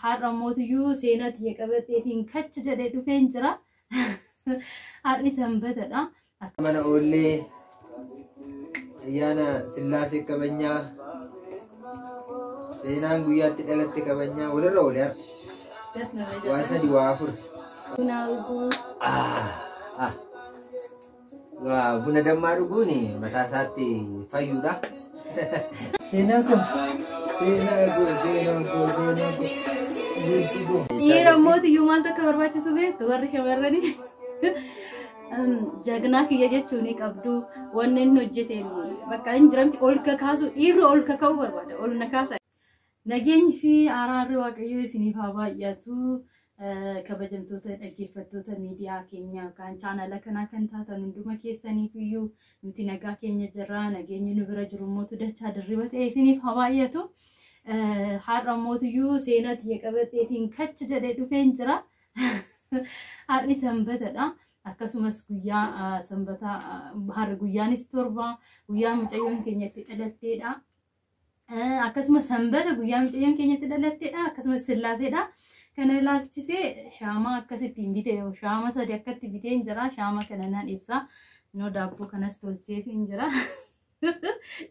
har'a mootiyyuu seenatii qabateetiin kacha jedhee dhufeen jira. Har'i sanbatadha. Mana ollee ayyaana Sillaasee qabanyaa seenaan guyyaatti dhalatte qabanyaa walirra oole har'a. Waa sadi waa afur. Buna dammaa dhuguun mataa isaatti fayyuudha. Seenaa kun. Dhiira mootiyyuu maal takka barbaachisu beektu warri shamarranii jagnaa kiyya jechuun qabdu wanni inni hojjeteen bakka hin jiramti ol kakaasu dhiirri ol kaka'uu barbaada ol na kaasa. Nageenyi fi araarri waaqayyoo isiniif haa baay'atu. Kabajamtoota dhaggeeffattoota miidiyaa keenya yookaan chaanala kanaa kan taatan hunduma keessaniif iyyuu nuti nagaa keenya jirra. Nageenyi nu bira jiru mootu dachaa dirriba ta'e isiniif haa baay'atu. Har'a mootiyyuu seenatii qabateetiin kacha jedhee dhufeen jira. Har'i sanbatadha. Akkasumas guyyaa sanbataa har'a guyyaanis torba guyyaa mucayyoon keenyatti dhalatteedha. Akkasumas sanbata guyyaa mucayyoon keenyatti dhalatteedha. Akkasumas Sillaaseedha. Kana ilaalchisee shaamaa akkasittiin bitee shaama sadi akkatti biteen jira. Shaama kana nan ibsa. No daabboo kanas tolcheef hin jira.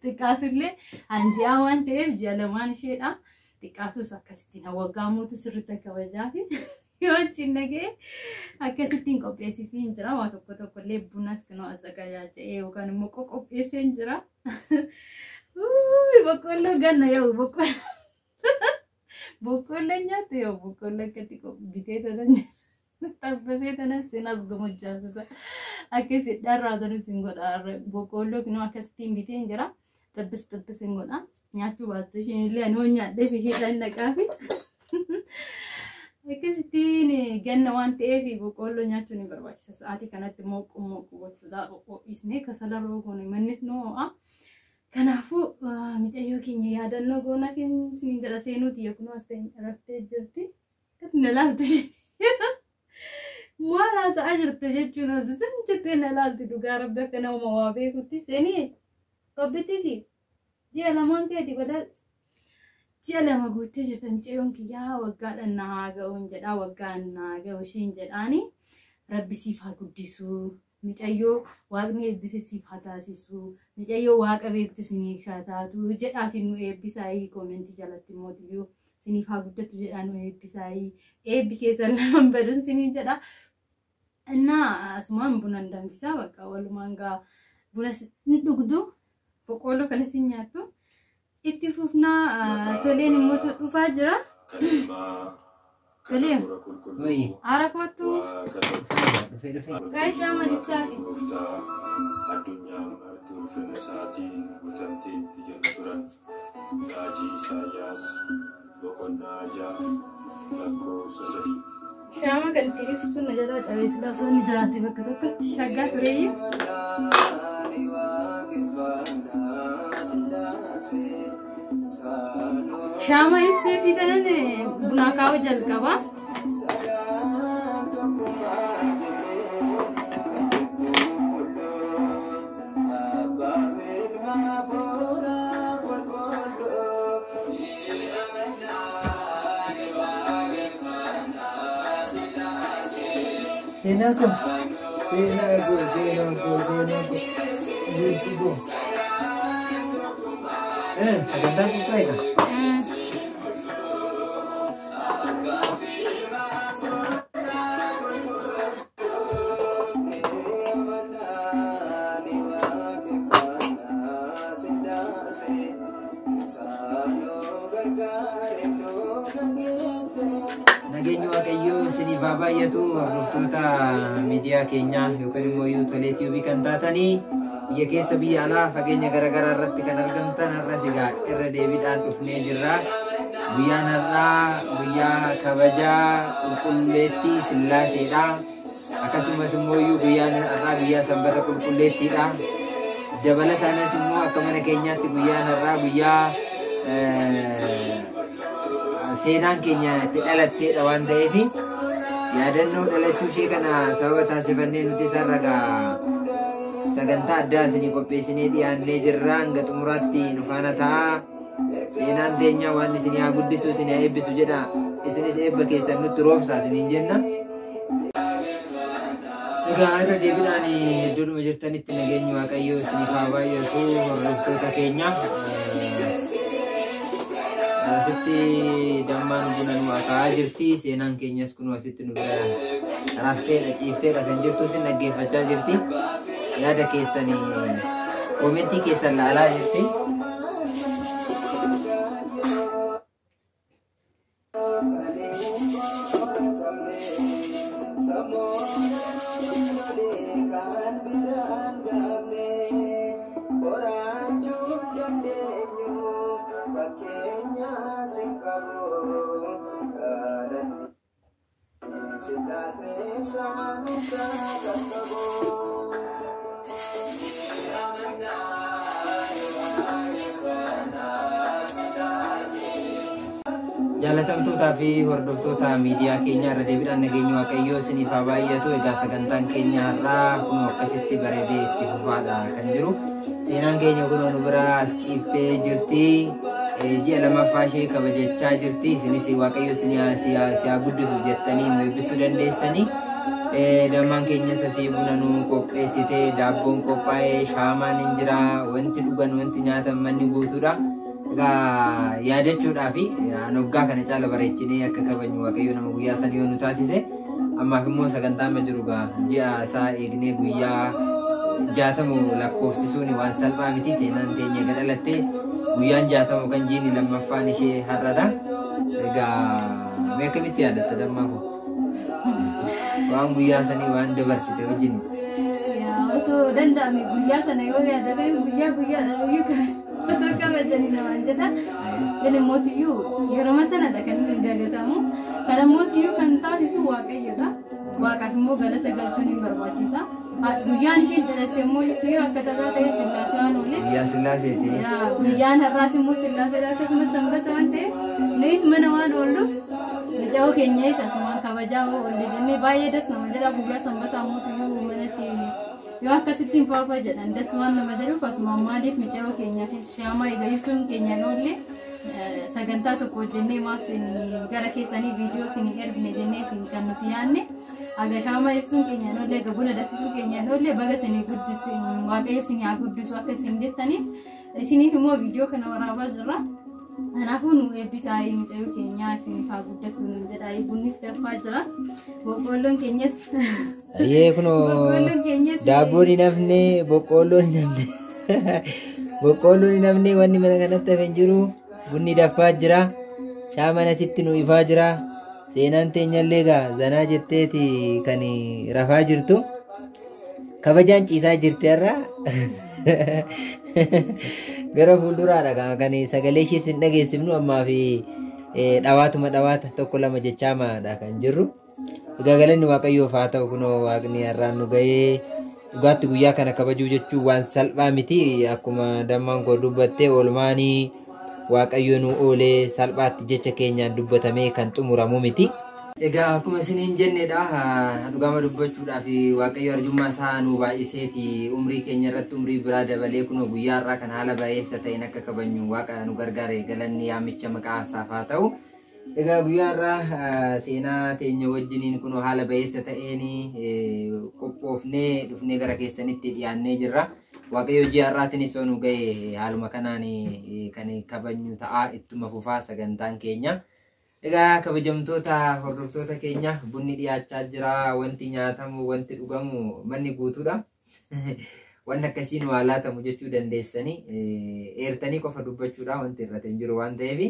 Xiqqaatullee hanji'aa waan ta'eef ji'a lamaan isheedha. Xiqqaatus akkasittiin waggaa muutu sirriitti kabajaafi yoo achiin dhagee akkasittiin qopheessiif hin jira. Waa tokko tokkollee bunas kunoo asagayaa jedhee yookaan immoo qopheessee hin jira. Boqqolloo ganna yoo boqqolloo nyaatu yoo boqqolloo akkatti bitee tanan tabbasee tanan sinas gomojjaasisa. Akkasii dharraa tanis hin godha. Boqqolloo kunoo akkasittiin bitee hin jira. Tabbis hin godha. Nyaachuu baattu isheen illee ani hoon nyaadheef isheedhaan dhaqaafi. Akkasittiin ganna waan ta'eef boqqolloo nyaachuun ni barbaachisa. Sa'aatii kanatti mooqquu gochuudha. Qoqqoodhisnee kasalarroo goone mannis nu ho'a. Kanaafuu mucayyoo keenya yaadannoo goonaa keenya isin jala seenuuti yookiin as ta'e raftee jirti. Kan na laaltu maal haasa'aa jirtu jechuun hojii sun jettee na laalti dhugaa rabbi akka nama waa beekutti seenii qobbittiiti. Ji'a lamaan keeti badal ji'a lama guuttee jirta mucayyoon kiyyaa waggaadhaan na haa ga'uun jedhaa waggaan na ga'u ishiin jedhaani rabbi siif haa guddisuu. Mucayyoo waaqni eebbisiif haa taasisu. Mucayyoo waaqa beektu siniif haa taatu jedhaatiin nu eebbisaayii koomentii jalatti mootiyyoo siniif haa guddatu jedhaan nu eebbisaayii eebbi keessan lamaan badan sinii jedha. Innaa asumaan bunan danfisaa bakka walumaan gaa buna dhugdu boqqolloo kana sin nyaattu itti fufnaa toleen immoo dhufaa jira. Tolee aara kootu gaashaa madibsaa fi addunyaan artuu fina isaatiin guutamtee itti jala turan raajii Isaayyaas boqonnaa 6 lakkoofsa 3. shaama kan ittiin ibsu sun na jalaa cabee sulaasonni jiraatti bakka tokkotti shaggaa tureeyyu. Shaama ibsee fi tanan bunaa kaa'uu jalqaba. Seenaa kun. Sagantaa qophaa'edha. Nageenyi waaqayyoo isiniif haa baay'atu. Hordoftoota miidiyaa keenyaa yookaan immoo Tolee TV kan taatanii biyya keessa biyya alaa fageenya garaagaraa irratti kan argamtan har'as egaa irra deebiidhaan dhufnee jirra. Guyyaan har'aa guyyaa kabajaa qulqulleettii Sillaaseedha. Akkasumas immoo guyyaan har'aa guyyaa sanbata qulqulleettiidha. Dabalataanis immoo akka mana keenyaatti guyyaan har'aa guyyaa seenaan keenya itti dhalatteedha waan ta'eef yaadannoo dhalachuu ishee kana sababa taasifannee nuti sarragaa sagantaa addaa isinii qopheessinee dhiyaannee jirra. Hanga xumuraatti nu faana ta'a. Seenaan teenya waan isinii haa guddisu isinii haa eebbisu jedha. isinis eebba keessan nutti roobsaa isiniin jenna. Egaa irra deebiidhaan iddoodhuma jirtanitti nageenyi Waaqayyoo isiniif haa baay'atu hordoftoota keenya. Asitti dammaan buna nu akaa'aa jirti. Seenaan keenyas kun asitti nu bira rafteedha ciifteedha kan jirtu isin dhaggeeffachaa jirti. Yaada keessanii koomentii keessan laalaa jirti. Jaalatamtootaa fi hordoftoota miidiyaa keenya irra deebiidhaan nageenyi Waaqayyoo isiniif haa baay'atu. Egaa sagantaan keenya har'aa kun akkasitti bareedee itti fufaadha kan jiru. Seenaan keenya kun nu bira as ciiftee jirti. Ji'a lammaffaa ishee kabajachaa jirti. Isinis Waaqayyo isin haa guddisu jettanii nu eebbisuu dandeessanii. Dammaan keenya sasii buna nu qopheessitee daabboon qophaa'ee shaamaan hin jira. Wanti dhugan wanti nyaatan manni guutuudha. Egaa yaadachuudhaaf waggaa kana caala bareechinee akka kabajnu Waaqayyo nama guyyaa sanii yoo nu taasise ammaaf immoo sagantaan jiru ji'a isaa eegnee guyyaa 60 lakkoofsisuun waan salphaa miti. Seenaan teenya gadhalattee guyyaan 60 kan jiini lammaffaan ishee har'adha. Egaa mee akkamitti yaadatta dammaa kun? Waan guyyaa sanii waan dabarsite wajjin. Osoo danda'ame guyyaa sana yoo yaadate guyyaa kabajanii namaan jedha. Jedhe mootiyyuu yeroo sanadha kan inni dagatamu. Kana mootiyyuu kan taasisu Waaqayyodha. Waaqaaf immoo galata galchuun hin barbaachisa. Guyyaan isheen jedhatte immoo akka tasaa ta'e Sillaasee waan oolle. Guyyaa Sillaaseeti. Guyyaan har'aas immoo Sillaaseedha akkasumas sanbata waan ta'eef nuyis mana waan oolluuf mucaa keenya isa asumaan kabajaa oolle jennee baay'ee das nama jedha. Guyyaa sanbataa mootiyyuu manatti yoo akkasitti hin faafaa jedhan das waan nama jedhuuf asumaan maaliif mucaa keenyaafis shaamaa egaa ibsuun keenya oollee sagantaa tokko hojjennee maarsin gara keessanii viidiyoo isin ergine jennee kan nuti yaadne aga shaamaa ibsuun keenya oollee aga buna danfisuu keenya oollee baga isin guddis Waaqayyo isin haa guddisu akka isin jettaniif isiniif immoo viidiyoo kana waraabaa jirra. Kanaafuu nu eebbisaa mucaa keenya isiniif haa guddatu jedha. Bunnis danfaa jira. Boqqoolloon keenyas daabboon hin hafne boqqoolloon hin hafne boqqoolloon hin hafne wanni mana kanatti hafe hin jiru. Bunni danfaa jira. Shaamaan asitti nu ifaa jira. Seenaan teenyallee egaa zanaa jetteeti kan rafaa jirtu. Kabajaan ciisaa jirti har'a. Gara fuulduraadha kan sagalee ishee sin dhageessifnu ammaa fi dhawaata tokko lama jechaamaadha kan jirru. Egaa galanni Waaqayyoof haa ta'u kunoo Waaqni har'aan nu gahee dhugaatti guyyaa kana kabajuu jechuun waan salphaa miti. Akkuma dammaan koo dubbattee oolmaanii Waaqayyo nu oolee salphaatti jecha keenyaan dubbatamee kan xumuramu miti. Egaa akkuma isiniin jennedha dhugama dubbachuudhaaf Waaqayyo arjummaa isaa nu baay'iseeti umrii keenya irratti umrii biraa dabalee kunoo guyyaa har'aa kan haala baay'eessa ta'een akka kabajnu Waaqa nu gargaare galanni yaamicha maqaa isaaf haa ta'u. Egaa guyyaa har'aa seenaa teenya wajjiniin kunoo haala baay'eessa ta'een qophoofnee dhufnee gara keessanitti dhiyaannee jirra. Waaqayyo ji'a har'aatiinis nu ga'e haaluma kanaan kan kabajnu ta'a ittuma fufaa sagantaan keenya. Egaa kabajamtoota hordoftoota keenya bunni dhiyaachaa jira. Wanti nyaatamu wanti dhugamu manni guutuudha. Waan akkasiin waa laatamu jechuu dandeessanii eertanii qofa dubbachuudha wanti irratti hin jiru waan ta'eef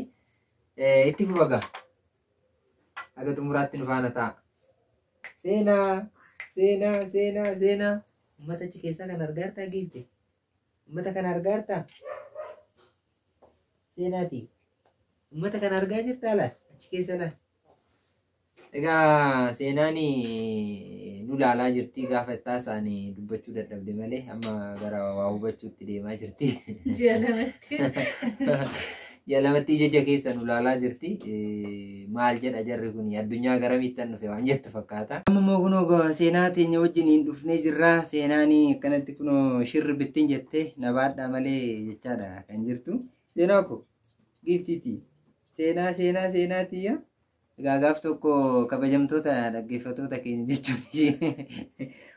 itti fufaga. Aga xumuraatti nu faana ta'a. Seenaa. Uummata achi keessaa kan argaartaa giifte. Uummata kan argaartaa. Seenaati. Uummata kan argaa jirtaa laata? Achi keessa laata? Egaa seenaan nu laalaa jirti gaafa itti isaanii dubbachuu dadhabde malee amma gara waa hubachuutti deemaa jirti. Ji'a lamatti ija keessa nu laalaa jirti. Maal jedha jarri kun addunyaa garamitti dhufe waan jettu fakkaata. Amma immoo kunoo seenaa teenya wajjin hin dhufnee jirra. Seenaan akkanatti kunoo shirri bittin jettee na baadhaa malee jechaadha kan jirtu. Seenaa ko giiftiiti. Seenaa tiyya. Gaagaaf tokko kabajamtoota dhaggeeffattoota keenya jechuun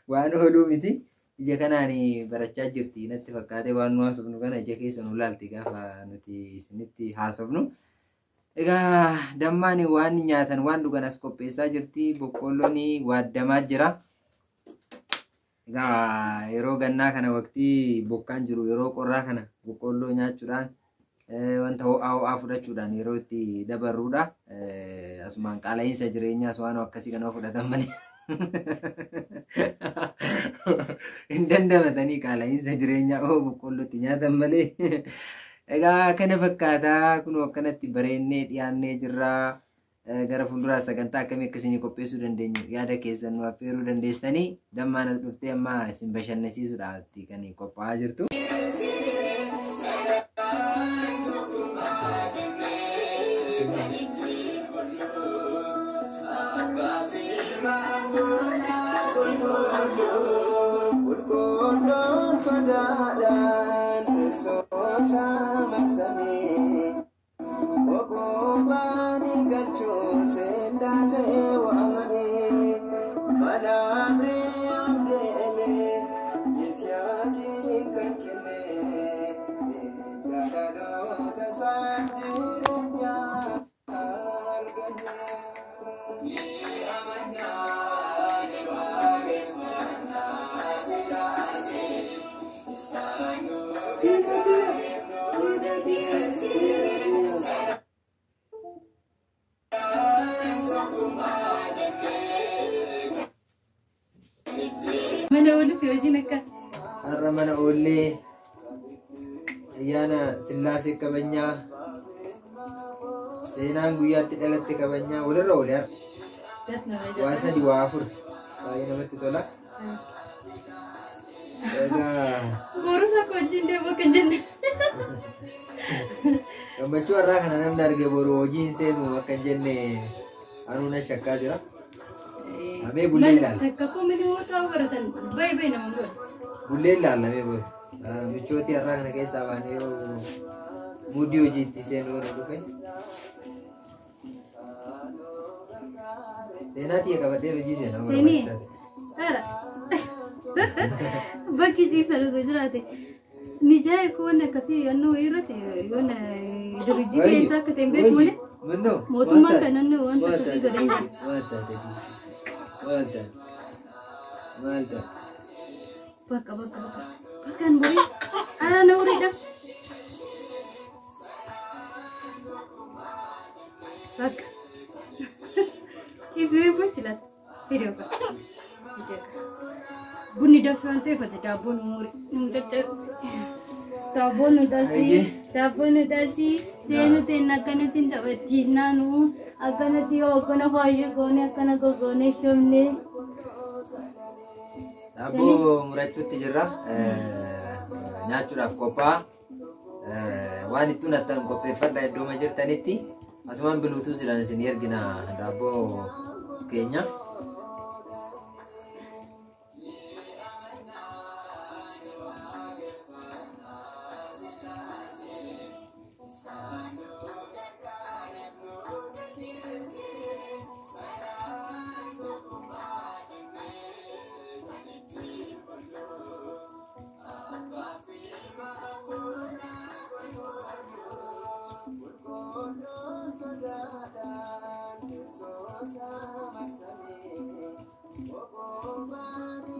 waan ooluu miti. Ija kanaan barachaa jirti natti fakkaate waan nu haasofnu kana ija keessa nu laalti gaafa nuti isinitti haasofnu. Egaa dammaan waan nyaatan waan dhugan as qopheessaa jirti. Boqqolloon waadamaa jira. Egaa yeroo gannaa kana waqtii bokkaan jiru yeroo qorraa kana boqqolloo nyaachuudhaan wanta ho'aa fudhachuudhaan yeroo itti dabarruudha. Asumaan qaala'insa jireenyaas waan akkasii kana fudhatan malee. Hin dandamatanii qaala'insa jireenyaa boqqollootti nyaatan malee. Egaa kana fakkaataa kun akkanatti bareennee dhiyaannee jirra. Gara fuulduraa sagantaa akkamii akkasiin qopheessuu dandeenyu yaada keessan nu affeeruu dandeessanii dammaan as dhuftee amma isin bashannansiisuudhaatti kan qophaa'aa jirtu. Mana ulu fi hojii nakka. Har'a mana oollee ayyaana Sillaasee kabajnaa seenaan guyyaatti dhalatte kabajnaa walirra oolee har'a. Waa sadii waa afur baay'ee namatti tola. Borusa ko hojiin deemaa kan jenne. Gammachuu har'aa kana namni arge boru hojiin seenu akka hin jenne anuu na shakkaa jira. Amee bullee ilaala. Takka ko mini hoota baratan baay'ee nama godha. Bullee ilaala amee boru. Michooti har'aa kana keessaa baanee yoo mudii hojiitti seenuu na dhufe. Seenaatii qabadhee hojii seenaa. Seenii. Ara. Bakki ciibsan osoo jiraate. Ni jaayee ko wanni akkasii yannoo irratti yoon dirrijii keessaa akka ta'e beeku malee. Mootummaan kan nanni wanta akkasii godhan jiru. Maalta. Bakkaan borii ara na uriidha. Bakka. Ciibsee gochi laata. Hidhee bakka. Bunni dafee waan ta'eef daabboon umurii caccabsi. Daabboon nuti seenu ta'in akkanatti hin taphachiisnaanu akkanatti yoo akkana faayyee goone akkana gogoonee shoofnee. Daabboo murachuutti jirra. Nyaachuudhaaf qophaa'a. Waan ittiin attan qopheeffadha iddooma jirtanitti. Asumaan biluutuu sidhaan isin ergina daabboo keenya.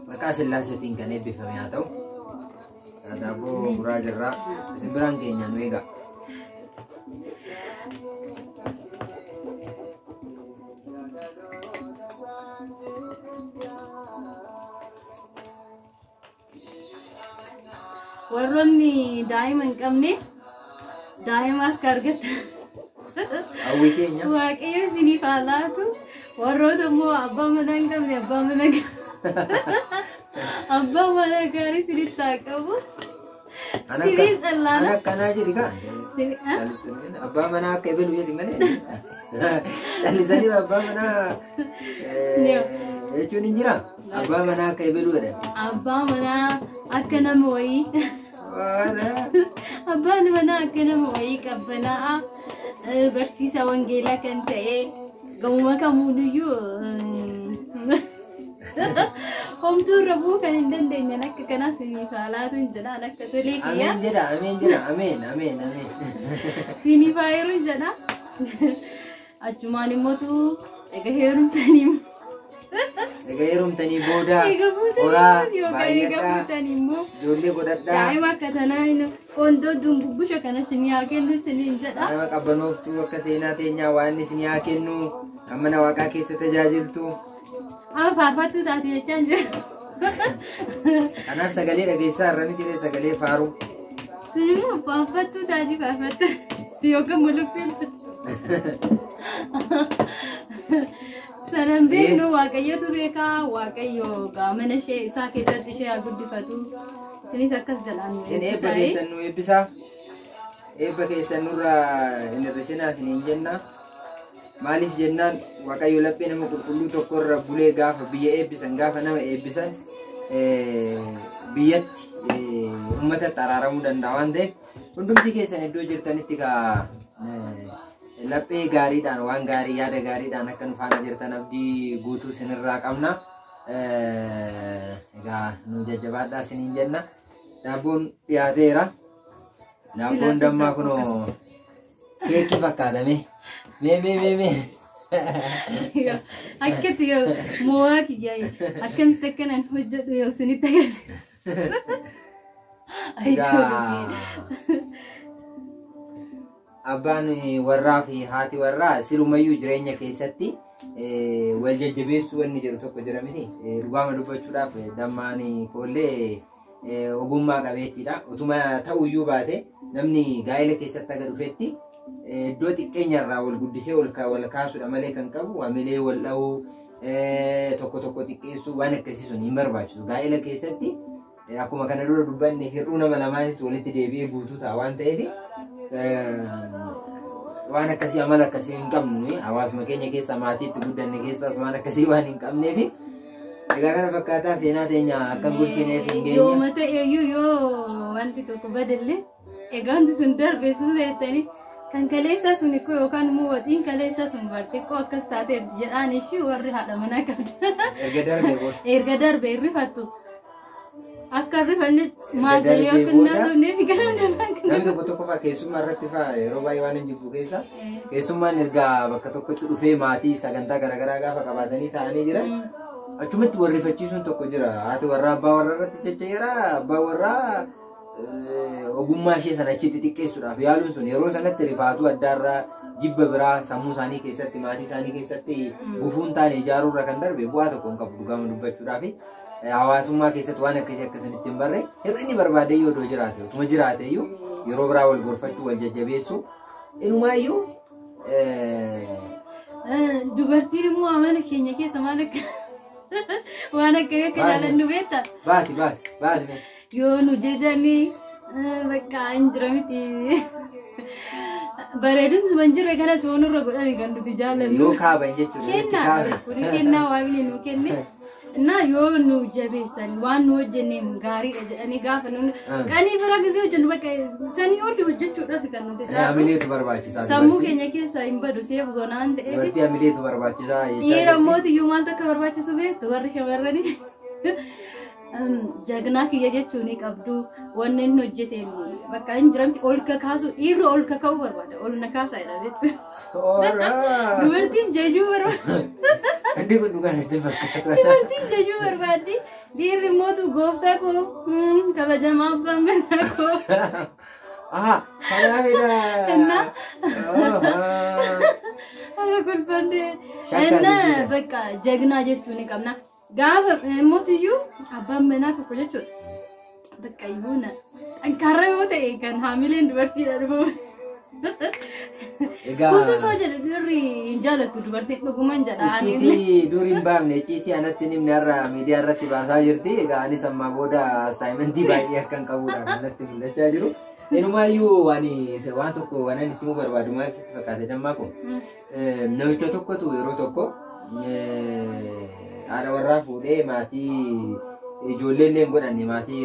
Maqaa Sillaaseetiin kan eebbifame haa ta'u daabboo muraa jirraa isin biraan keenya nu eega. Warroonni daa'ima hin qabne daa'ima akka argatan hawwii keenya waaqayyo isiniif haa laatu. Warroota immoo abbaa manaa hin qabne abbaa manaa gaarii isinitti haa qabu. Sirii tsallaana. Akkanaa jedhi kaa. Abbaa manaa akka eebelu jedhi malee. Callisanii abbaa manaa jechuun hin jira. Abbaa manaa akka eebelu jedhan. Abbaa manaa akka nama wayii. Abbaan manaa akka nama wayii qabbanaa barsiisa wangeelaa kan ta'e gamuma kamuudiyyu homtuu rabuu kan hin dandeenye akka kanaas ni faalaatu hin jedha akka tolee kiyya. Ameen jedha ameen. Sini faayiru jedha. Achumaan immootu egaa heerumtanii booda horaa baay'adhaa ijoollee godhadhaa. Daa'ima akka tanaa qontoo dumbubbusha kana isinii haa kennu isiniin jedha. Nama qabbanooftuu akka seenaa teenyaa waan isinii haa kennu kan mana waaqaa keessa tajaajiltu. Amma faarfattuu taate jechaan jira. Kanaaf sagalee dhageessaa irra miti sagalee faaru. Sun immoo faarfattuu taate faarfattuu yookaan muluqsiin. Sanan beeknu waaqayyotu beekaa waaqayyo mana ishee isaa keessatti ishee haa guddifatu. Isinis akkas jedhaan. Isin eebba keessan nu eebbisaa. Eebba keessan nurraa hin hir'isinaa isiniin jenna. Maaliif jennaan waaqayyo laphee nama qulqulluu tokko irra bulee gaafa biyya eebbisan gaafa nama eebbisan biyyatti uummata araaramuu danda'a waan ta'eef hundumti keessan iddoo jirtanitti laphee gaariidhaan waan gaarii yaada gaariidhaan akka nu faana jirtan abdii guutuu isinirraa qabna. Egaa nu jajjabaadhaa isiniin jenna. Daabboon dhiyaateera. Daabboon dammaa kunoo keekii fakkaatame. Mee. Akkatti yoo moo'aa kiyyaa akkamitti akkanaan hojjedhu yoo isinitti agarsiisa. Abbaan warraa fi haati warraa sirumayyuu jireenya keessatti wal jajjabeessuu wanni jedhu tokko jira miti. Dhugaama dubbachuudhaaf dammaan koollee ogummaa qabeettiidha. Utuma ta'uyyuu baate namni gaa'ela keessatti aga dhufetti iddoo xiqqeenyarraa wal guddisee wal kaasuudha malee kan qabu waamilee wal dha'uu tokko xiqqeessuu waan akkasii sun hin barbaachisu. Gaa'ela keessatti akkuma kana dura dubbanne hir'uu nama lamaanitti walitti deebi'ee guutuu ta'a waan ta'eef waan akkasii amala akkasii hin qabnu hawaasuma keenya keessa maatiitti guddanne keessaas waan akkasii waan hin qabneef egaa kana fakkaataa seenaa teenya akka bulchineef hin geenye. Yoo mata eeyyuu yoo wanti tokko badalle egaa wanti sun darbee suuteettanii kan kaleessa sun ikkoo yookaan immoo waxiin kaleessa sun bartiqqoo akkas taateef jedhaan ishii warri haadha manaa qabda. Erga darbee irrifattu. Akka rifanne maadalii akka naasofneef namni tokko fa'aa keessummaa irratti fa'aa yeroo baay'ee waan hin jibbu keessa keessummaan ergaa bakka tokkotti dhufee maatii sagantaa garaagaraa gaafa qabaatanii taa'anii jiran achumatti warrifachiisuun tokko jira. Haati warraa abbaa warraa irratti cecceera abbaa warraa ogummaa ishee sana achitti xiqqeessuudhaaf yaaluun sun yeroo sanatti rifaatuu addaarraa jibba biraa sammuu isaanii keessatti maatii isaanii keessatti gufuun taane ijaaruurra kan darbe bu'aa tokko hin qabu dhugaama dubbachuudhaaf. Hawaasummaa keessatti waan akkasinitti hin barre hir'inni barbaade yoo doo jiraate utuma jiraate iyyuu yeroo biraa wal gorfachuu wal jajjabeessuu inumaayyuu dubartiin immoo amala keenya keessa maal akka waan akkamii akka jaalannu beektaa? Baasi. Yoo nu jajanii bakka hin jira miti. Bareedumsi waan jirre kana soonurra godhanii kan nuti jaalannu. Yoo kaaban jechuudha. Kennaa waaqni nu kenne. Na yoo nu jabeessan waan nu hojjenneen gaariidha jedhanii gaafa nu qanii bira gisee hojjennu bakka sanii hundi hojjechuudhaaf kan nuti amileetu barbaachisaa. Sammuu keenya keessa hin badu seef goonaan ta'eef. Wanti amileetu barbaachisaa. Dhiira mootiyyuu maaltu akka barbaachisu beektu warri shamarranii. Jagnaa kiyya jechuun qabdu wanni inni hojjeteen bakka hin jiramti ol kakaasu dhiirri ol kaka'uu barbaada ol na kaasaa jedha beektu. Dubartiin jajuu barbaada. Andi kun dhugaan itti fakkaata. Dubartiin jajuu barbaaddi dhiirri mootu gooftaa koo kabajamaa abbaan manaa koo. Kanaafidha. Har'a kolfannee. Innaa bakka jagnaa jechuun qabna. Gaafa mootiyyuu abbaan manaa tokko jechuudha. Bakka iyyuuna xankaarra yoo ta'e kan haamileen dubartiidha dhufu. Kuususoo jedha durri hin jaalattu dubartiin dhuguman jedha. Icciitii dur hin baafne icciitii anatti nimni har'a miidiyaa irratti baasaa jirti. Egaa anis ammaa booda astaayimentii baay'ee akkan qabuudhaan anatti mul'achaa jiru. Inumaayyuu waan tokko waan inni itti barbaadu maal sitti fakkaate dammaa kun namicha tokkotu yeroo tokko haadha warraa fuudhee maatii ijoollee illee godhanne maatii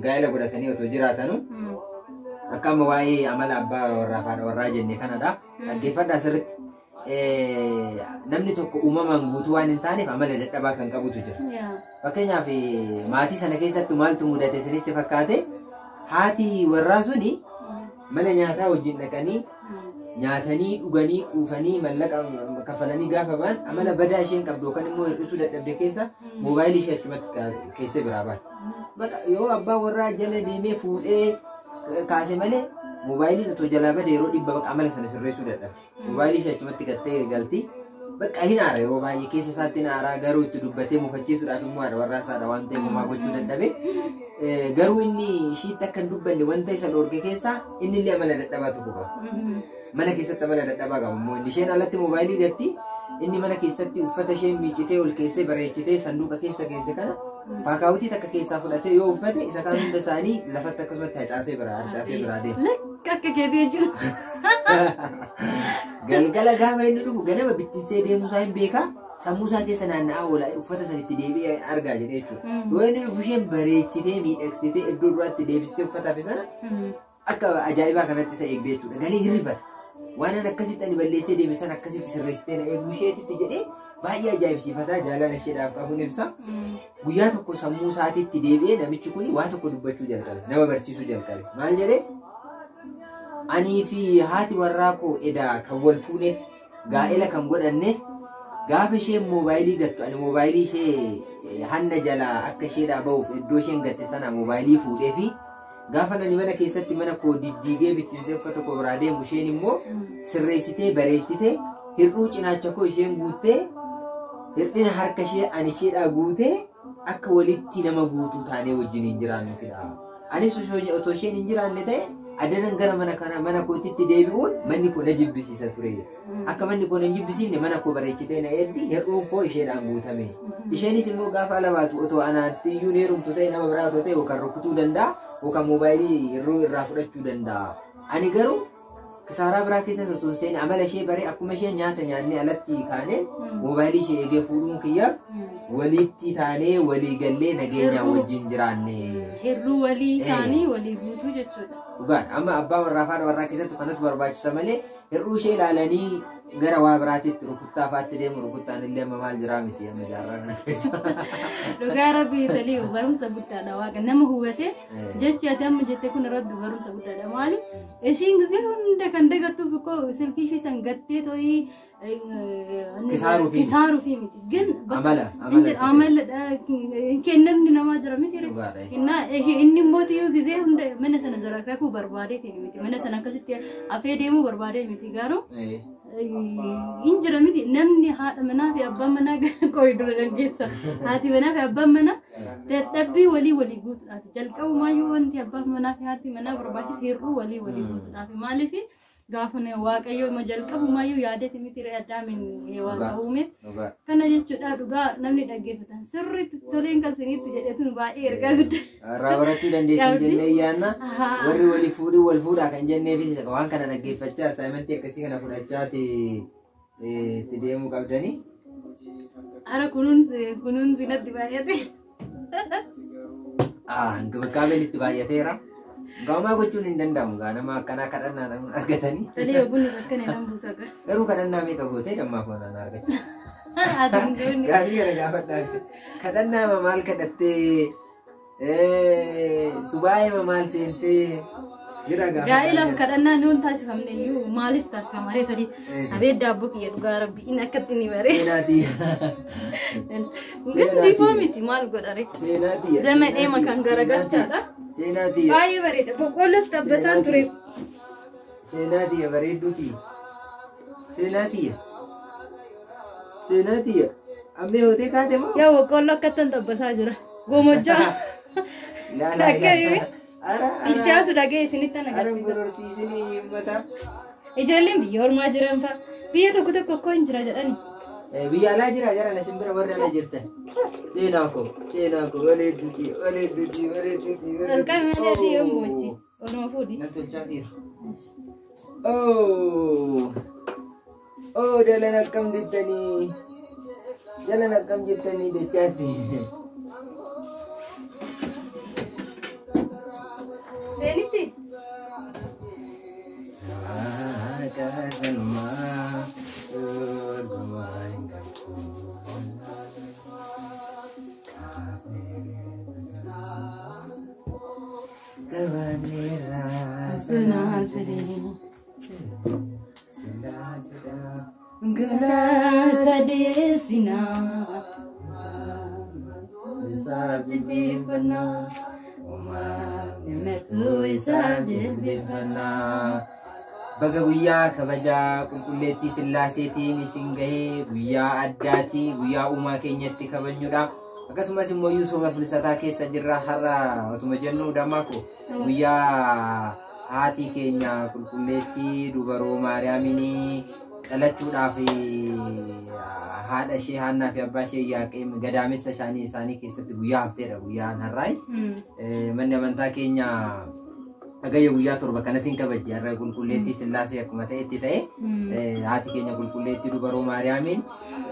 gaa'ela godhatanii otoo jiraatanu akka amma waa'ee amala abbaa warraa fi haadha warraa jenne kanadha. Dhaggeeffadhaa sirriitti namni tokko uumamaan guutuu waan hin taaneef amala dadhabaa kan qabutu jira. Fakkeenyaaf maatii sana keessatti maaltu mudate isinitti fakkaate haati warraa suni mana nyaataa wajjin dhaqanii nyaatanii dhuganii quufanii mallaqa kafalanii gaafa ba'an amala badaa isheen qabdu kan immoo hir'isuu dadhabde keessa moobaayilii ishee achumatti keessa biraa baate. Yoo abbaan warraa jala deemee fuudhee kaase malee moobaayiliin otoo jalaa bade yeroo dhibba baqa amala sana sirreessuu dadhabe. Moobaayilii ishee achumatti gattee galti. Bakka hin aara yeroo baay'ee keessa isaatti hin aaraa garuu itti dubbatee mufachiisuudhaaf immoo haadha warraa isaadha waan ta'eef homaa gochuu dadhabe. Garuu inni ishiitti akka hin dubbanne wanta isa dhoorge keessaa inni illee amala dadhabaa tokko qaba. Mana keessatti amala dadhabaa qaba immoo isheen alatti moobaayilii gatti inni mana keessatti uffata isheen miicitee ol keessee bareechitee sanduuqa keessa geesse kana paakaawutii takka keessaa fudhatee yoo uffate isa kaan hunda isaanii lafatti akkasumatti harcaasee biraa deema. Akka keetii jechuudha. Galgala gaafa inni dhufu ganama bittinsee deemuusaa hin beekaa sammuu isaa keessa naanna'aa oola uffata sanitti deebi'ee argaa jedhee jechuudha. Yoo inni dhufu isheen bareechitee miidhagsitee iddoo duraatti deebistee uffataaf sana akka ajaa'ibaa kanatti isa eegdee jechuudha. Galee hirrifata. Waan akkasitti ani balleessee deeme sana akkasitti sirreessitee na eeguu isheetitti jedhee baay'ee ajaa'ibsiifataa jaalala isheedhaaf qabuun ibsa. Guyyaa tokko sammuu isaatiitti deebi'ee namichi kun waa tokko dubbachuu jalqabe. Nama barsiisuu jalqabe. Maal jedhee? Anii fi haati warraa koo edaa kan wal fuuneef gaa'ela kan godhanneef gaafa isheen moobaayilii gattu ani moobaayilii ishee hanna jalaa akka isheedhaa ba'uuf iddoo isheen gatte sana moobaayilii fuudhee fi gaafa nani mana keessatti mana koo diddiigee bittinsee uffata koo biraa deemu isheen immoo sirreessitee bareechitee hir'uu cinaacha koo isheen guuttee hir'ina harka ishee ani isheedhaa guutee akka walitti nama guutuu taanee wajjin hin jiraannutidha. Anis otoo isheen hin jiraanne ta'e adanan gara mana kootitti deebi'uun manni koo na jibbisiisa ture. Akka manni koo na jibbisiifne mana koo bareechitee na eeddi hir'uun koo isheedhaan guutame. Isheenis immoo gaafa alabaatu otoo anaatti iyyuu neerumtu ta'e nama biraa otoo ta'e yookaan rukkutuu danda'a yookaan moobaayilii hir'uu irraa fudhachuu danda'a. Ani garuu kisaaraa biraa keessa osoo hin seenne amala ishee baree akkuma isheen nyaata nyaannee alatti kaanee moobaayilii ishee eegee fuudhuun kiyyaaf walitti taanee walii gallee nageenyaan wajjin jiraanne. Hir'uu walii isaanii walii guutuu jechuudha. Dhugaan amma abbaa warraa fi haadha warraa keessatti kanatu barbaachisa malee hir'uu ishee ilaalanii gara waa biraatitti rukuttaa fa'aatti deemu rukuttaan illee amma maal jiraa miti amma jaarraa keessa. Dhugaa rabbii salii barumsa guddaadha waaqa nama hubate jechi ati amma jettee kun irratti barumsa guddaadha maali ishiin gisee hunda kan dagattuuf koo silkii ishii san gattee to'ii kisaaru fi miti ግን amala kennamni namaa jira miti inni mootii gisee hunda mana sana zarakrakuu barbaadee miti mana sana akkasitti afee deemuu barbaadee miti garuu injira miti namni haadha manaa fi abbaan manaa qoy dura dangeessa haati manaa fi abbaan manaa dadhabbii walii guutuudhaaf jalqabumaayyuu wanti abbaan manaa fi haati manaa barbaachisu hir'uu walii guutuudhaaf maaliif gaafa waaqayyo ma jalqabumaayyuu yaadate miti addaamiin waaqa uume kana jechuudha dhugaa namni dhaggeeffatan sirriitti toleen kan sinitti jedhetuun baay'ee ergaa guddaa irraa barachuu dandeessin jennee yaanna warri walii fuudhii wal fuudhaa kan jenneefis waan kana dhaggeeffachaa assaayimentii akkasii kana fudhachaati itti deemuu qabdanii. Ara kunuunsi natti baay'ate. Bakkaabeen itti baay'ateera. Gaamaa gochuun hin danda'amu nama akkanaa kadhannaadhaan argatanii. Talee bunni akkana nan buusaka. Garuu kadhannaa meeqa gootee dammaa koonaan argachuu. Gaarii gara gaafadhaa. Kadhannaa maal kadhattee subaayee maal seentee jira gaafa. Gaa'elaaf kadhannaa nuun taasifamne iyyuu maaliif taasifama ree tadi abee daabboo kiyya dhugaa rabbi inni akkatti ni baree. Seenaatii. Gandi foomiti maal godhare. Seenaatii. Zamadhee makaan garagalchaadha. Seenaatii. Baay'ee bareeda boqqoolloos tabbasaan ture. Seenaatii bareedduuti. Seenaatii. Seenaatii. Ammee hootee kaate moo? Yaa boqqoolloo akkattan tabbasaa jira. Gomojjaa. Dhaggeeffame. Bilchaatu dhagee isinitti agarsiisa. Ara gororsiisanii himmata. Ijoolleen biyya ormaa jiran fa'a biyya tokko akkoo hin jira jedhani. Biyya alaa jira jaran asin bira warri ala jirtan. Seenaa koo waleedduuti. Qalqama adii yommuu wajji oluma fuudhi. Nan tolchaa fiira. Jalan akkam jettanii jechaatti. Seenitti. Galata desina Isab jilbifana Mertu isab jilbifana Baga guyyaa kabajaa qulqulleettii Sillaaseetiin isin gahee guyyaa addaati guyyaa uumaa keenyatti kabajnudha. Akkasumas immoo Yuusuma filsataa keessa jirra har'a osuma jennu damaako guyyaa haati keenya qulqulleettii dubaroo Maariyaamini dhalachuudhaaf haadha ishee Haannaa fi abbaa ishee Yaaqeem gadaamessa isaanii keessatti guyyaa hafteedha guyyaan har'aa. Manni amantaa keenya agayya guyyaa torba kana sin kabajji har'a qulqulleettii Sillaasee akkuma ta'etti ta'e haati keenya qulqulleettii dubaroo Maariyaamiin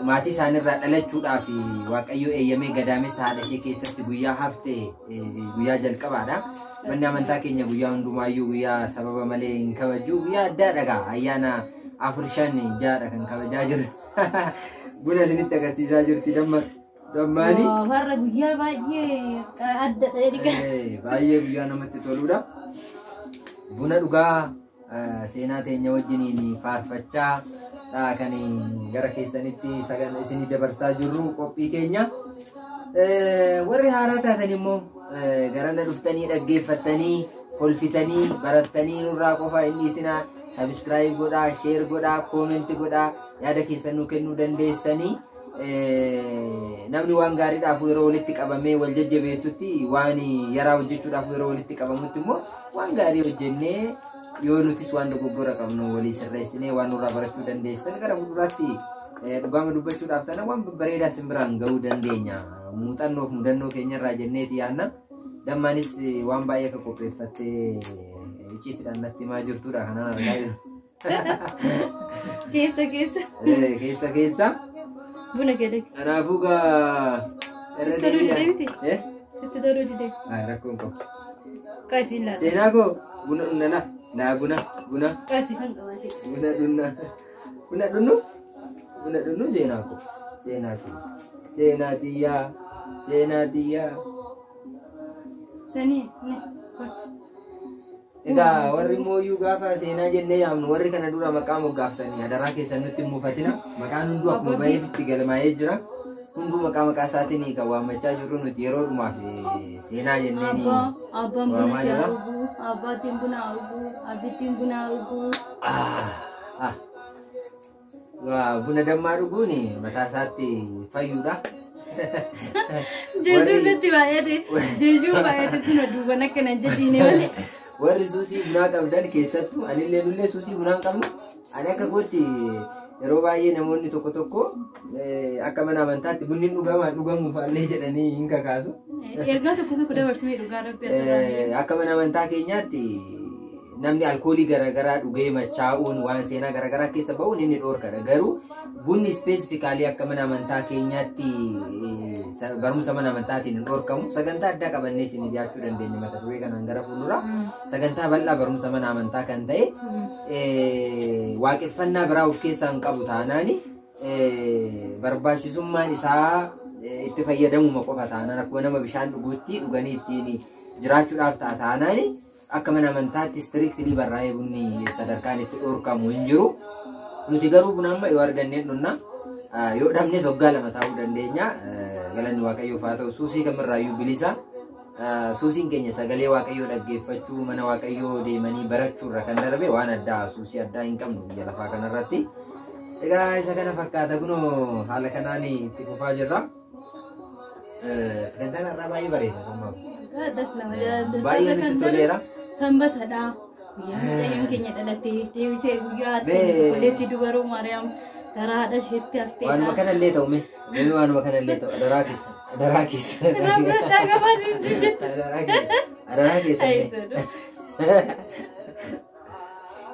maatii isaaniirraa dhalachuudhaaf Waaqayyo eeyyamee gadaamessa haadha ishee keessatti guyyaa hafte guyyaa jalqabaadha. Manni amantaa keenya guyyaa hundumaayyuu guyyaa sababa malee hin kabajju guyyaa addaadha ayyaana 4-5-6 kan kabajaa jirru. Buna isinitti agarsiisaa jirti dammaani. Har'a guyyaa baay'ee adda ta'e baay'ee guyyaa namatti toludha. Buna dhugaa seenaa teenya wajjiniin faarfachaa kan gara keessanitti sagan isinii dabarsaa jirru qophii keenya. Warri haaraa taatan immoo garana dhuftanii dhaggeeffattanii kolfitanii barattanii nurraa qofa inni isinaa subscribe godhaa, share godhaa, comment godhaa, yaada keessan nu kennuu dandeessanii namni waan gaariidhaaf yeroo walitti qabamee wal jajjabeessutti waan yaraa hojjechuudhaaf yeroo walitti qabamutti immoo waan gaarii hojjennee yoo nutis waan dogoggora qabnu walii sirreessinee waan nurraa barachuu dandeessan gara fuulduraatti dhugaama dubbachuudhaaf tana waan bareedaa simbiraan ga'uu dandeenya. Muuxannoof mudannoo keenyarraa jenneeti yaanna. Dammaanis waan baay'ee akka qopheeffattee icciitiidhaan natti himaa jirtudha kanaan argaa jiru. Keessa. Buna gede. Kanaafuu gaa irra deebi'aa. Sitti toluu dide. Rakkoon qabu. Qaasi laata. Seenaa koo buna dhunna laa buna. Qaasi kan qabaate. Buna dhunnu seenaa koo. Seenaa tiyyaa. Sanii ne. Egaa warri mooyyuu gaafa seenaa jennee yaamnu warri kana dura maqaa moggaaftanii adaraa keessan nutti hin muufatina. Maqaan hunduu akkuma baay'eetti galmaa'ee jira. Hunduu maqaa isaatiin kan waammachaa jirru nuti yeroo dhumaaf seenaa jenneen. Abbaan buna yaa'uu, abbaatiin buna haa'uu, abbittiin buna haa'uu. Buna dammaa dhuguun mataa isaatti fayyuudha. Jechuun nutti baay'ate. Jechuun baay'atetti nu duuban akkana jedhiine malee. Warri suusii bunaa qabdan keessattuu anillee nullee suusii bunaa qabnu ani akka gootti yeroo baay'ee namoonni tokko akka mana amantaatti bunni dhugamuuf illee jedhanii hin kakaasu. Ergaa tokko dabarsimee dhugaa rabbi asirraa. Akka mana amantaa keenyaatti namni alkoolii garaagaraa dhugee machaa'uun waan seenaa garaagaraa keessa ba'uun inni dhoorkadha. Garuu bunni ispeesifikaalii akka mana amantaa keenyaatti barumsa mana amantaatiin hin dhoorkamu. Sagantaa addaa qabannee isin dhiyaachuu dandeenya mata duree kanaan gara fuuldura. Sagantaa bal'aa barumsa mana amantaa kan ta'e waaqeffannaa biraa of keessaa hin qabu taanaani barbaachisummaan isaa itti fayyadamuma qofa taanaan akkuma nama bishaan dhuguutti dhuganii ittiin jiraachuudhaaf ta'a taanaani akka mana amantaatti istiriiktilii barraa'ee bunni sadarkaan itti dhoorkamu hin jiru. Nuti garuu buna amma yoo argannee dhunna yoo dhabnes waggaa 2 taa'uu dandeenya. Galanni Waaqayyoof haa ta'u suusii kamirraayyuu bilisa. Suusiin keenya sagalee Waaqayyoo dhaggeeffachuu mana Waaqayyoo deemanii barachuurra kan darbe waan addaa suusii addaa hin qabnu biyya lafaa kanarratti. Egaa isa kana fakkaata kunoo haala kanaan itti fufaa jirra. Sagantaan har'aa baay'ee bareeda. Baay'ee nutti toleera. Sanbatadha. Guyyaa mucayyoon keenya dhalattee deebisee guyyaa qulqulleettii dubaroo Maariyaam daraadha isheetti haftee. Waanuma kanallee ta'ume. Waanuma kanallee ta'u adaraa keessa. Rabbadhaa gabaasiin si jette. Adaraa keessa.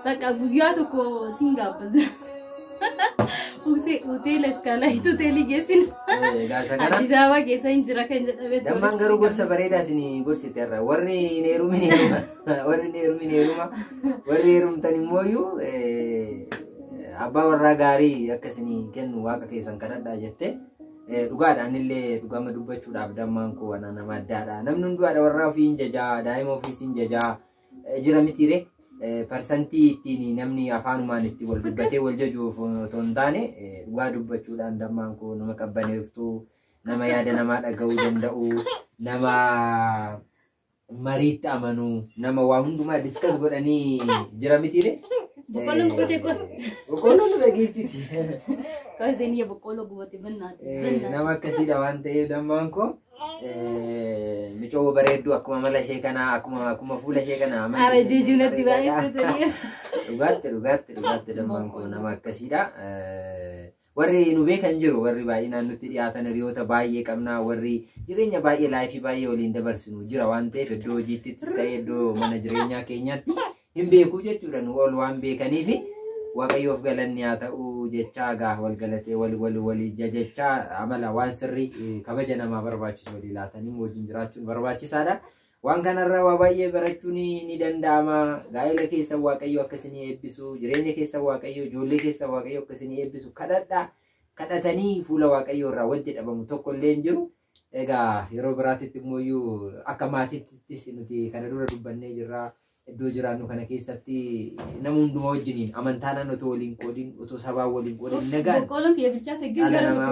Bakka guyyaa tokko siin gaabbasa. Hoteela Iskaalaayitti hoteelii geessin. Addis Ababaa keessa hin jira kan jedhame. Dammaan garuu gorsa bareedaa isin gorsite irra. Warri hin heerumin heeruma. Warri heerumtan immooyyuu abbaa warraa gaarii akkasini kennu waaqa keessan kadhadhaa jette dhugaadhaan illee dhugama dubbachuudhaaf dammaan koo ana nama addaadha. Namni hundumaadha warraa ofii jajaa daa'ima ofiis jajaa jira mitiire parsantii ittiin namni afaanumaan itti wal dubbatee wal jajuuf otoo hin taane dhugaa dubbachuudhaan dammaan koo nama qabbaneeftuu nama yaada namaa dhaga'uu danda'u nama mariitti amanuu nama waa hundumaa diskas godhanii jira mitiire. Boqqoolloon beektiiti. Kaaseen yaa boqqoolloo gubate bannaati. Nama akkasiidha waan ta'eef dammaan koo micoo bareedduu akkuma mala ishee kanaa akkuma fuula ishee kanaa. Ara jechuunatti baay'ee dhugaatti dammaan koo nama akkasiidha. Warri nu beekan jiru warri baay'inaan nutti dhiyaatan hiriyoota baay'ee qabnaa warri jireenya baay'ee laayifii baay'ee waliin dabarsinu jira waan ta'eef iddoo hojiittis ta'ee iddoo mana jireenyaa keenyaatti hin beeku jechuudha nu ol waan beekaniif waaqayyoof galanni haa ta'u jechaa gaa wal galatee wal jajachaa amala waan sirrii kabaja namaa barbaachisu walii laatanii wajjin jiraachuun barbaachisaadha. Waan kanarraa waa baay'ee barachuun ni danda'ama. Gaa'ela keessa waaqayyo akkasini eebbisu, jireenya keessa waaqayyo, ijoollee keessa waaqayyo akkasini eebbisu kadhatanii fuula waaqayyo irraa wanti dhabamu tokko illee hin jiru. Egaa yeroo biraatitti immoo akka maatiittis nuti kana dura dubbannee jirra. Iddoo jiraannu kana keessatti nama hundumaa wajjiniin amantaadhaan otoo waliin qoodin otoo sabaa waliin qoodin nagaan boqqoolloon kiyya bilchaate gara namaa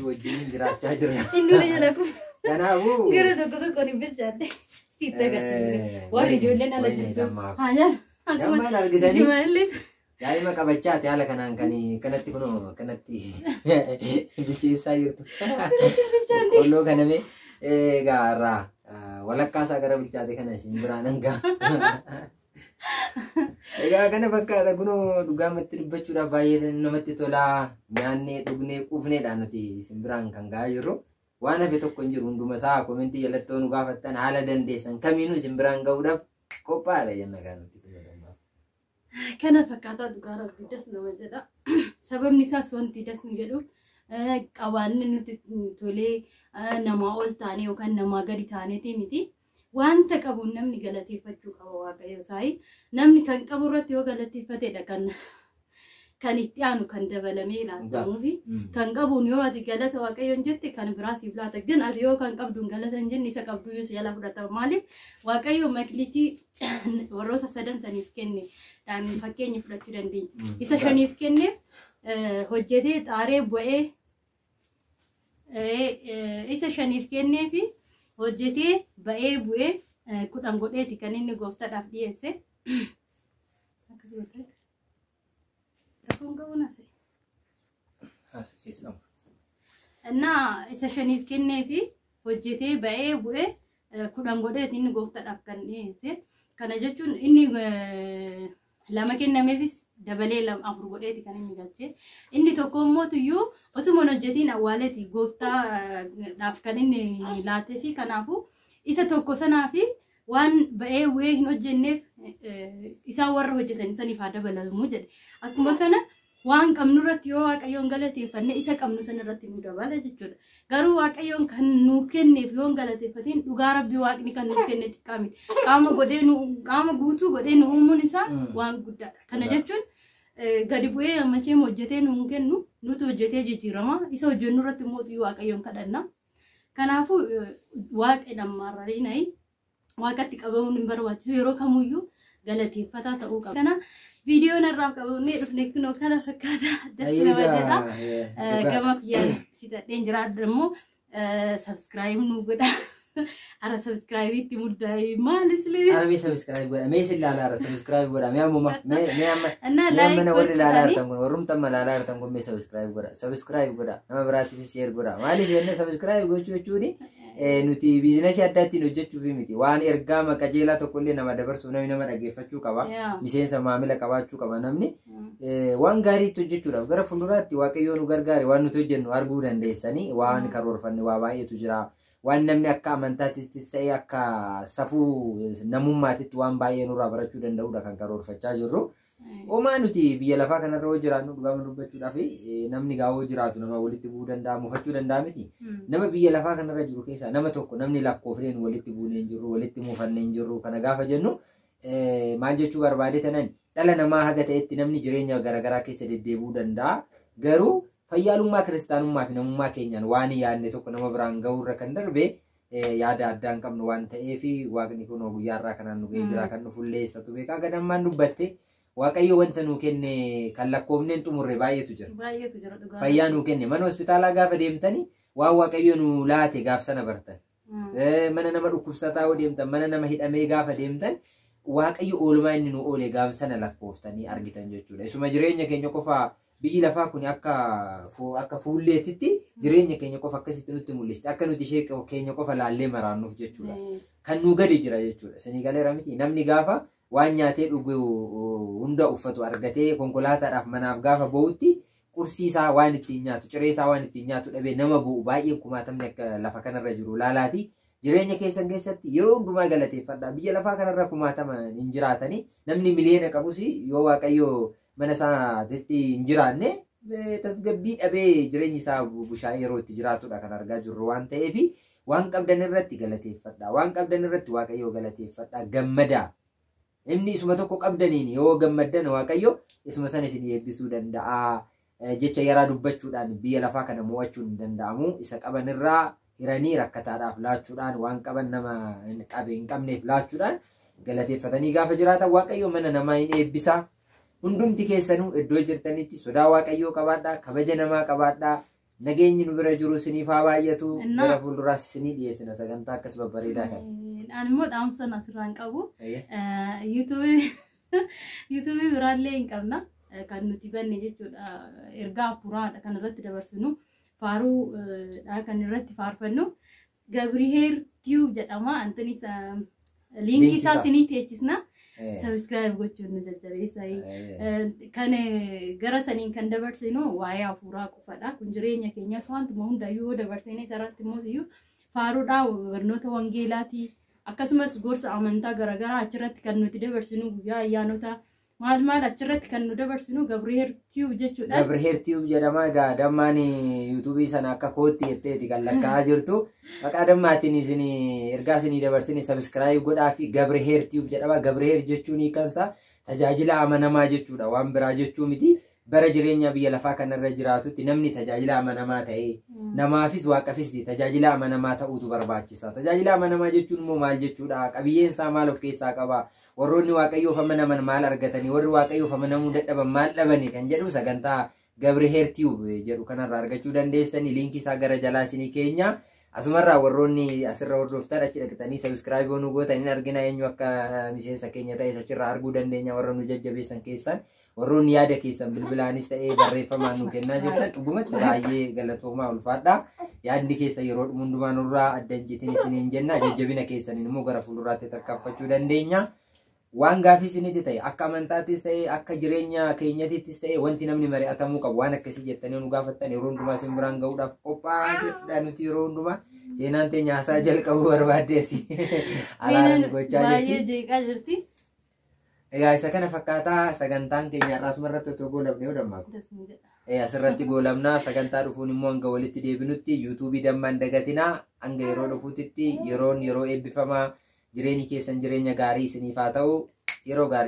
wajjiniin jiraachaa jirra. Inni jala kun kanaafuu gara tokko ni bilchaate. Waan ijoolleen ala jirtu dammaan argitanii daa'ima qabachaati haala kanaan kanatti kunoo kanatti bilcheessaa jirtu. Boqqoolloo kaname gaarraa walakkaasaa gara bilchaate kana isin biraan hangaa. Egaa kana fakkaata kunoo dhugaamatti dubbachuudhaaf baay'ee namatti tolaa nyaannee dhugnee quufneedhaan nuti isin biraan kan gahaa jirru. Waan hafe tokko hin jiru hunduma isaa komentii jalatti nu gaafattan haala dandeessan kamiinuu isin biraan ga'uudhaaf qophaa'aadha jenna kanatti. Kana fakkaataa dhugaa rabbii das nama jedha. Sababni isaas wanti das nu jedhuuf qabaanni nuti tolee namaa ol taane yookaan namaa gadi taaneeti miti. Wanta qabuun namni galateeffachuu qaba waaqayyo isaa. Namni kan qabu irratti yoo galateeffatedha kan itti aanu kan dabalamee laatamuufi kan qabuun yoo ati galata waaqayyoon jette kan biraa siif laata. Gan ati yoo kan qabduun galata hin jenne isa qabdu yoo jala fudhatama. Maaliif waaqayyo makliitii warroota sadan saniif kenne fakkeenya fudhachuu dandeenya. Isa shaniif kenne hojjetee xaaree bu'ee isa shaniif kennee fi hojjetee ba'ee bu'ee 10 godheeti kan inni gooftaadhaaf dhiyeesse. Nah, isa shaniif kennee fi hojjetee ba'ee bu'ee 10 godheeti inni gooftaadhaaf kan dhiyeesse. Kana jechuun inni lama kennameefis dabalee 4 godheeti kan inni galchee. Inni tokko immoo tuyyuu otuma hojjetiin awwaaleeti gooftaadhaaf kan inni laatee fi kanaafuu isa tokko sanaa fi waan ba'ee bu'ee hin hojjenneef isaa warra hojjetan saniif haa dabalamu jedhe. Akkuma kana waan qabnu irratti yoo waaqayyoon galateeffanne isa qabnu san irratti nu dabala jechuudha. Garuu waaqayyoon kan nu kenneef yoo galateeffatiin dhugaa rabbii waaqni kan nuuf kenne xiqqaa miti. Qaama guutuu godhee nu uumuun isaa waan guddaadha. Kana jechuun gadi bu'ee ammachee hojjetee nu kennu nuti hojjetee jijjiirama. Isa hojjennu irratti immoo waaqayyoon kadhanna. Kanaafuu waaqa dhammaarranii nayi waaqatti qabamuun hin barbaachisu yeroo kamuyyuu galateeffataa ta'uu qaba. Kana viidiyoon irraa qabamnee dhufne kunoo kana fakkaata dassi nama jedha. Gama kiyyaan fixadheen jiraadha immoo subscribe nu godha. Ara subscribe itti muddaa'e maalis lee. Ara mee subscribe godha mee sin laala ara subscribe godha mee amma Anna like warri laala artan kun warrumta malaala artan kun mee subscribe godha nama biraatiifis share godha maaliif jenne subscribe gochuu jechuuni nuti biizinasii adda addaa hojjechuuf miti waan ergaa maqajeelaa tokko illee nama dabarsuuf namni nama dhaggeeffachuu qaba miseensa maamila qabaachuu qaba namni waan gaarii hojjechuudhaaf gara fuulduraatti waaqayyoo nu gargaare waan nuti hojjennu arguu dandeessanii waan karoorfanne waa baay'eetu jira. Waan namni akka amantaatti ta'ee akka safuu namummaatitti waan baay'ee nurraa barachuu danda'udha kan karoorfachaa jirru. Oomaa nuti biyya lafaa kanarra hoo jiraannu dhugaama dubbachuudhaaf namni gaa'oo jiraatu nama walitti bu'uu danda'a mufachuu danda'a miti. Nama biyya lafaa kanarra jiru keessaa nama tokko namni lakkoofneen walitti buunee hin jirru walitti mufannee hin jirru kana gaafa jennu maal jechuu barbaade tanan dhala namaa haga ta'etti namni jireenya garaagaraa keessa deddeebi'uu danda'a. Garuu fayyaalummaa kiristaanummaa fi namummaa keenyaan waan yaadne tokko nama biraan ga'uurra kan darbe yaada addaa hin qabnu waan ta'eef waaqni kun guyyaarraa kanaan nu ga'ee jira kan dhufullee eessatu beekaa gadammaan dubbatte waaqayyo wanta nuu kenne kan lakkoofneen xumurre baay'eetu jira. Fayyaa nuu kenne mana hospitaalaa gaafa deemtanii waan waaqayyo nu laate gaaf sana bartan. Mana nama dhukkubsataa yoo deemtan mana nama hidhamee gaafa deemtan waaqayyo oolmaa inni nu oole gaaf sana lakkooftanii argitan jechuudha. Isuma jireenya keenya qofa biyyi lafaa kun akka fuulleetitti jireenya keenya qofa akkasitti nutti mul'iste akka nuti ishee keenya qofa laallee maraannuuf jechuudha. Kan nu gadi jira jechuudha. Isinii galeera miti namni gaafa waan nyaatee dhugu hunda uffatu argatee konkolaataadhaaf manaaf gaafa ba'utti qursii isaa waan ittiin nyaatu ciree isaa waan ittiin nyaatu dhabee nama bu'u baay'een kumaatamni akka lafa kanarra jiru laalaati. Jireenya keessan keessatti yeroo hundumaa galateeffadhaa biyya lafaa kanarra kumaatama hin jiraatanii namni miliyoona qabus yoo waaqayyo mana isaatti hin jiraanne tasgabbii dhabee jireenyi isaa bushaayee yeroo itti jiraatudha kan argaa jirru waan ta'eef waan qabdan irratti galateeffadhaa waan qabdan irratti waaqayyo galateeffadhaa gammadaa inni isuma tokko qabdaniin yoo gammaddan waaqayyo isuma sana isin eebbisuu danda'a jecha yaraa dubbachuudhaan biyya lafaa kana mo'achuun hin danda'amu isa qaban irraa hiranii rakkataadhaaf laachuudhaan waan qaban nama hin qabneef laachuudhaan galateeffatanii gaafa jiraatan waaqayyo mana namaa hin eebbisa. Hundumti keessanuu iddoo jirtanitti sodaa waaqayyoo qabaadhaa kabaja namaa qabaadhaa nageenyi nu bira jiru isiniif haa baay'atu gara fuulduraas isinii dhiyeessina sagantaa akkas babbareedaa kan. Ani immoo dhaamsan asirraan qabu yuutuubii biraallee hin qabna kan nuti banne jechuudha ergaa hafuuraadha kan irratti dabarsinu faaruudha kan irratti faarfannu Gabriheer Tiyuub jedhama antanis liinkii isaa isinii teechisna. Subscribe gochuun nu jajjabeessaa kan gara saniin kan dabarsinu waa'ee hafuuraa qofadha kun jireenya keenyas wantuma hundayyuu dabarsine sarratti immoo faaruudhaa barnoota wangeelaatii akkasumas gorsa amantaa garaagaraa achirratti kan nuti dabarsinu guyyaa ayyaanota maal achirratti kan nu dabarsinu Gabriheer Tiyuub jechuudha. Gabriheer Tiyuub jedhama egaa dammaan yuutuubii sana akka kootti jetteeti kan lakkaa'aa jirtu maqaa dammaatiin isin ergaa isinii dabarsine subscribe godhaa fi Gabriheer Tiyuub jedhama. Gabriheer jechuun hiikansa tajaajila amanamaa jechuudha waan biraa jechuu miti. Bara jireenya biyya lafaa kanarra jiraatutti namni tajaajila amanamaa ta'ee namaafis waaqafis tajaajila amanamaa ta'uutu barbaachisa. Tajaajila amanamaa jechuun immoo maal jechuudha? Qabiyyeen isaa maal of keessaa qaba? Warroonni waaqayyoof amanaman maal argatanii warri waaqayyoof amanamuu dadhaban maal dhabanii kan jedhu sagantaa Gabriheer Tiyuub jedhu kanarraa argachuu dandeessanii liinkii isaa gara jalaa isinii keenya asumarraa warroonni asirra hordoftan achi dhaqxanii subscribe nu gootanii argina eenyu akka miseensa keenya ta'e achirraa arguu dandeenya warra nu jajjabeessan keessan warroonni yaada keessan bilbilaanis ta'ee barreeffamaan nu kennaa jirtan dhugumatti baay'ee galatoomaa ulfaadha yaadni keessa yeroo hundumaa nurraa addan citin isiniin jenna jajjabina keessaniin immoo gara fuulduraatti tarkaanfachuu dandeenya. Waan gaafii isinitti ta'e akka amantaattis ta'e akka jireenya keenyattis ta'e wanti namni mari'atamuu qabu waan akkasii jettanii nu gaafattan yeroo hundumaa isin biraan ga'uudhaaf qophaa'aa jirra nuti yeroo hundumaa seenaan teenya haasaa jalqabuu barbaaddeeti. Alaarri gochaa jirti. Egaa isa kana fakkaataa sagantaan keenya har'aasuma irratti otoo goolabne yoo dammaaku. Asirratti goolamnaa sagantaa dhufuun immoo hanga walitti deebinutti yuutuubii dammaan dagatinaa hanga yeroo dhufuutitti yeroo eebbifamaa jireenyi keessan jireenya gaarii isiniif haa ta'u yeroo gaarii.